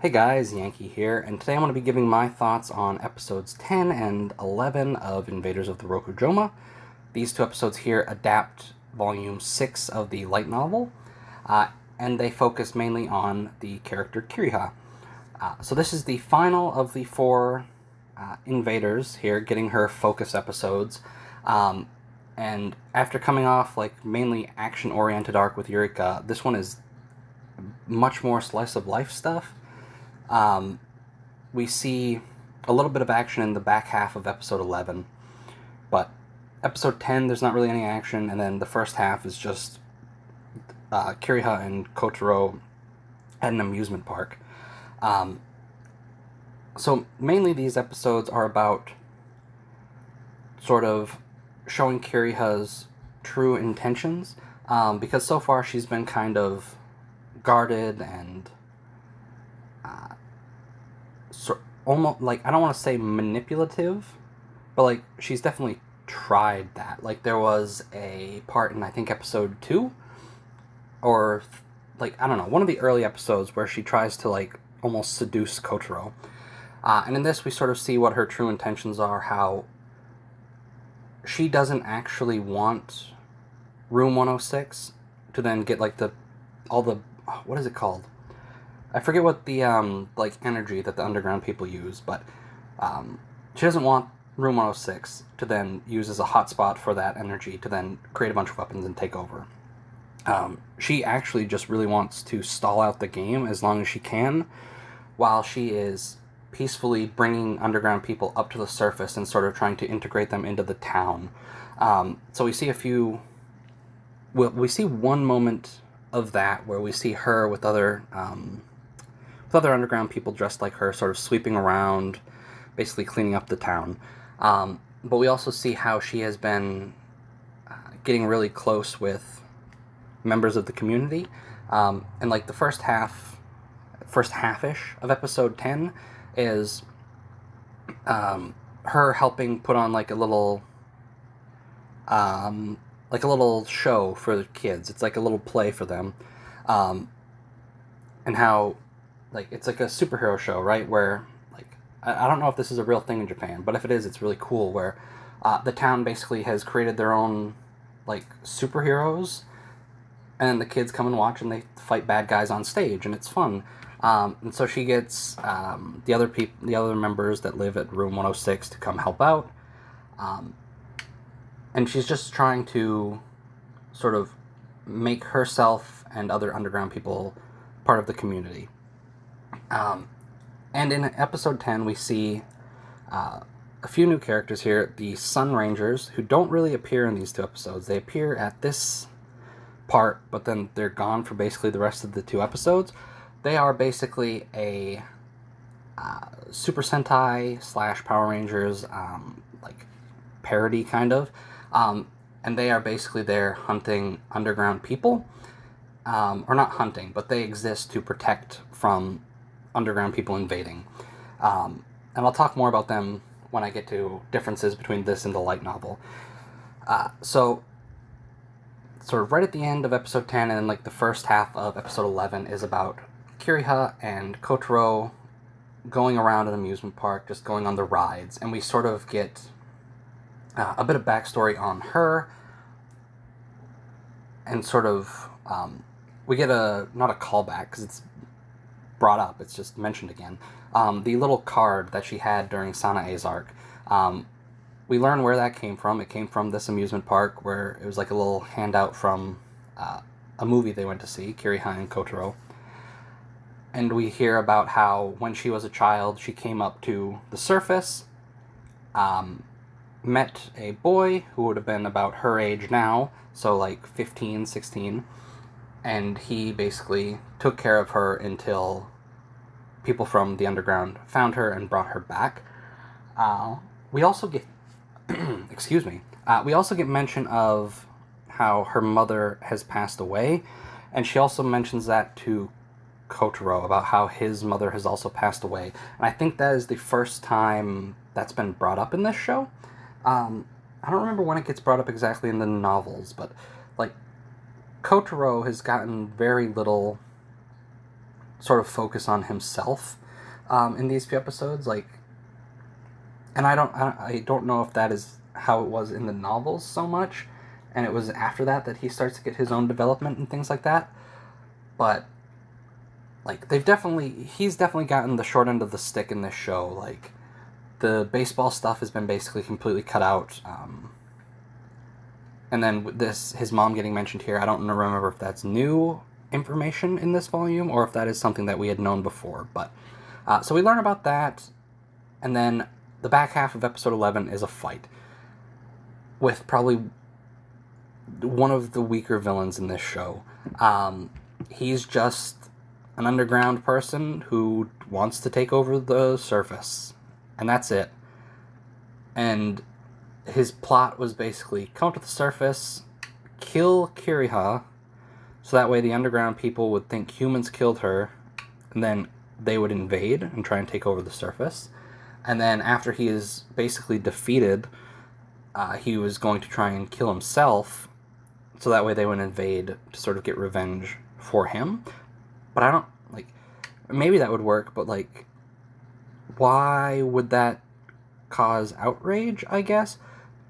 Hey guys, Yankee here, and today I'm going to be giving my thoughts on episodes 10 and 11 of Invaders of the Rokujouma. These two episodes here adapt volume 6 of the light novel, and they focus mainly on the character Kiriha. So this is the final of the four Invaders here, getting her focus episodes. And after coming off like mainly action-oriented arc with Eureka, this one is much more slice of life stuff. We see a little bit of action in the back half of episode 11, but episode 10 there's not really any action, and then the first half is just Kiriha and Kotaro at an amusement park. So mainly these episodes are about sort of showing Kiriha's true intentions, because so far she's been kind of guarded and almost like, I don't want to say manipulative, but like she's definitely tried that. Like there was a part in I think episode 2 or like I don't know, one of the early episodes where she tries to like almost seduce Kotaro. And in this we sort of see what her true intentions are, how she doesn't actually want room 106 to then get like all the what is it called? I forget what the like energy that the underground people use, but she doesn't want room 106 to then use as a hotspot for that energy to then create a bunch of weapons and take over. She actually just really wants to stall out the game as long as she can, while she is peacefully bringing underground people up to the surface and sort of trying to integrate them into the town. So we see we see one moment of that where we see her with other underground people dressed like her, sort of sweeping around, basically cleaning up the town. But we also see how she has been getting really close with members of the community. And like the first half-ish of episode 10 is her helping put on like a little show for the kids. It's like a little play for them. And how like it's like a superhero show, right? Where like I don't know if this is a real thing in Japan, but if it is, it's really cool. Where the town basically has created their own like superheroes, and the kids come and watch, and they fight bad guys on stage, and it's fun. And so she gets the other members that live at room 106 to come help out, and she's just trying to sort of make herself and other underground people part of the community. And in episode 10, we see a few new characters here. The Sun Rangers, who don't really appear in these two episodes. They appear at this part, but then they're gone for basically the rest of the two episodes. They are basically a Super Sentai / Power Rangers like parody, kind of. And they are basically there hunting underground people. Or not hunting, but they exist to protect from underground people invading. And I'll talk more about them when I get to differences between this and the light novel. So, sort of right at the end of episode 10 and like the first half of episode 11 is about Kiriha and Kotaro going around an amusement park, just going on the rides, and we sort of get a bit of backstory on her, and sort of we get not a callback because it's brought up, it's just mentioned again. The little card that she had during Sanae's arc. We learn where that came from. It came from this amusement park where it was like a little handout from a movie they went to see, Kiriha and Kotaro. And we hear about how when she was a child, she came up to the surface, met a boy who would have been about her age now, so like 15, 16, and he basically took care of her until people from the underground found her and brought her back. We also get excuse me. We also get mention of how her mother has passed away, and she also mentions that to Kotaro about how his mother has also passed away. And I think that is the first time that's been brought up in this show. I don't remember when it gets brought up exactly in the novels, but like Kotaro has gotten very little sort of focus on himself in these few episodes. Like, and I don't know if that is how it was in the novels so much, and it was after that he starts to get his own development and things like that. But like he's definitely gotten the short end of the stick in this show. Like, the baseball stuff has been basically completely cut out. And then with his mom getting mentioned here, I don't remember if that's new information in this volume or if that is something that we had known before. But so we learn about that, and then the back half of episode 11 is a fight with probably one of the weaker villains in this show. He's just an underground person who wants to take over the surface, and that's it. And his plot was basically come to the surface, kill Kiriha, so that way the underground people would think humans killed her, and then they would invade and try and take over the surface. And then after he is basically defeated, he was going to try and kill himself, so that way they would invade to sort of get revenge for him. But I don't, like, maybe that would work, but, like, why would that cause outrage, I guess?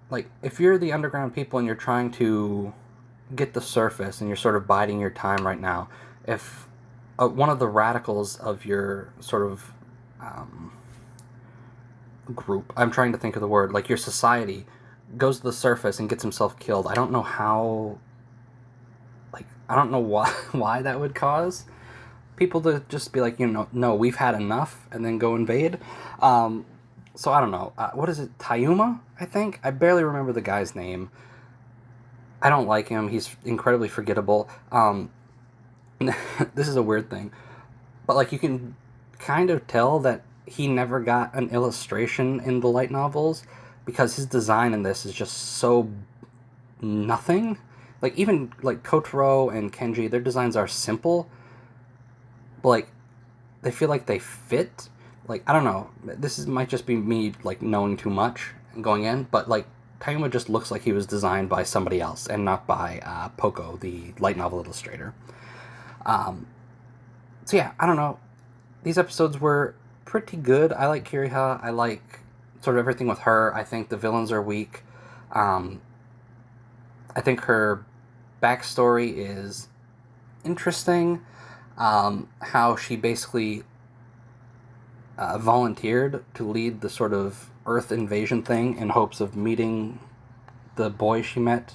Like, if you're the underground people and you're trying to get the surface and you're sort of biding your time right now, if one of the radicals of your sort of group, I'm trying to think of the word, like your society, goes to the surface and gets himself killed, I don't know how, like, I don't know why that would cause people to just be like, no, we've had enough, and then go invade. So I don't know. What is it? Tayuma, I think? I barely remember the guy's name. I don't like him. He's incredibly forgettable. This is a weird thing. But, like, you can kind of tell that he never got an illustration in the light novels, because his design in this is just so nothing. Like, even, like, Kotaro and Kenji, their designs are simple, but, like, they feel like they fit. Like, I don't know, might just be me, like, knowing too much and going in, but, like, Tayuma just looks like he was designed by somebody else and not by Poco, the light novel illustrator. So yeah, I don't know. These episodes were pretty good. I like Kiriha. I like sort of everything with her. I think the villains are weak. I think her backstory is interesting. How she basically volunteered to lead the sort of Earth invasion thing in hopes of meeting the boy she met,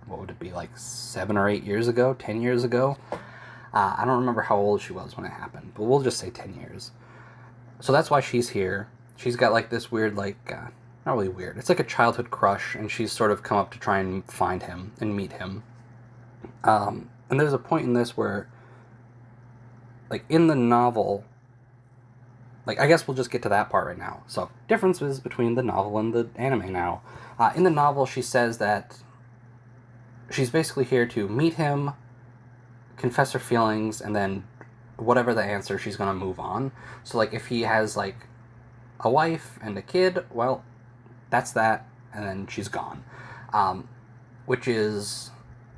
what would it be, like 7 or 8 years ago, 10 years ago? I don't remember how old she was when it happened, but we'll just say 10 years. So that's why she's here. She's got, like, this weird, like, not really weird, it's like a childhood crush, and she's sort of come up to try and find him and meet him. And there's a point in this where, like, in the novel, like, I guess we'll just get to that part right now. So, differences between the novel and the anime now. In the novel, she says that she's basically here to meet him, confess her feelings, and then whatever the answer, she's going to move on. So, like, if he has, like, a wife and a kid, well, that's that, and then she's gone. Which is,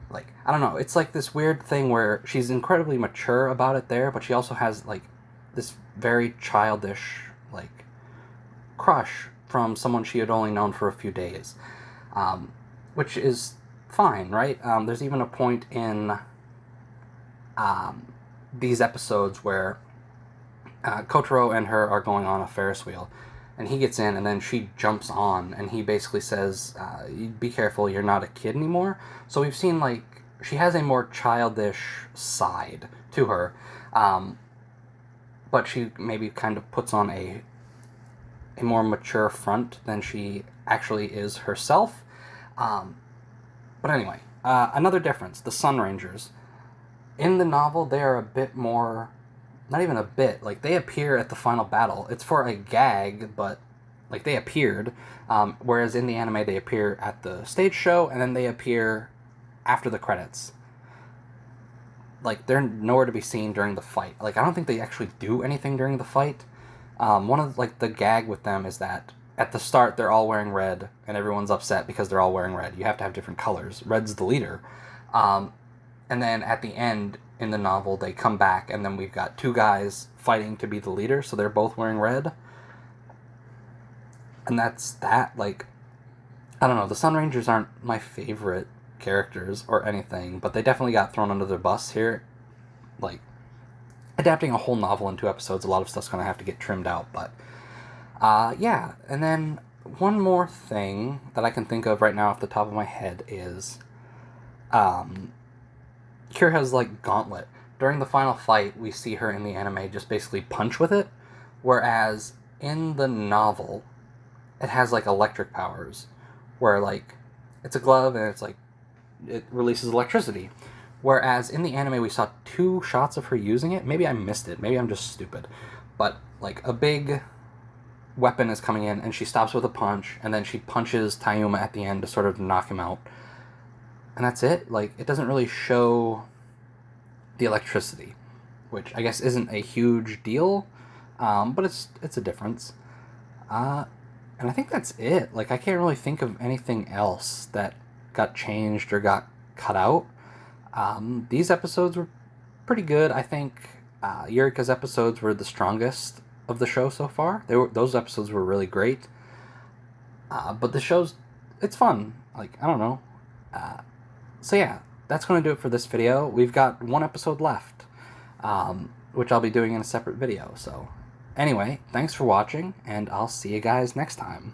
like, I don't know, it's like this weird thing where she's incredibly mature about it there, but she also has, like, this very childish, like, crush from someone she had only known for a few days. Which is fine, right? There's even a point in these episodes where Kotaro and her are going on a Ferris wheel, and he gets in, and then she jumps on, and he basically says, be careful, you're not a kid anymore. So we've seen, like, she has a more childish side to her, but she maybe kind of puts on a more mature front than she actually is herself. But anyway, another difference, the Sun Rangers. In the novel, they are a bit more, not even a bit, like, they appear at the final battle. It's for a gag, but, like, they appeared, whereas in the anime, they appear at the stage show, and then they appear after the credits. Like, they're nowhere to be seen during the fight. Like, I don't think they actually do anything during the fight. One of, like, the gag with them is that at the start, they're all wearing red, and everyone's upset because they're all wearing red. You have to have different colors. Red's the leader. And then at the end, in the novel, they come back, and then we've got two guys fighting to be the leader, so they're both wearing red. And that's that. Like, I don't know, the Sun Rangers aren't my favorite characters or anything, but they definitely got thrown under the bus here. Like, adapting a whole novel in 2 episodes, a lot of stuff's going to have to get trimmed out, but yeah. And then one more thing that I can think of right now off the top of my head is Kira's, like, gauntlet. During the final fight, we see her in the anime just basically punch with it, whereas in the novel, it has, like, electric powers, where, like, it's a glove and it's, like, it releases electricity. Whereas in the anime, we saw 2 shots of her using it. Maybe I missed it. Maybe I'm just stupid. But, like, a big weapon is coming in, and she stops with a punch, and then she punches Tayuma at the end to sort of knock him out. And that's it. Like, it doesn't really show the electricity, which I guess isn't a huge deal, but it's a difference. And I think that's it. Like, I can't really think of anything else that got changed or got cut out. These episodes were pretty good. I think Yurika's episodes were the strongest of the show so far. Those episodes were really great. But the show's, it's fun. Like, I don't know. So yeah, that's going to do it for this video. We've got 1 episode left, which I'll be doing in a separate video. So anyway, thanks for watching, and I'll see you guys next time.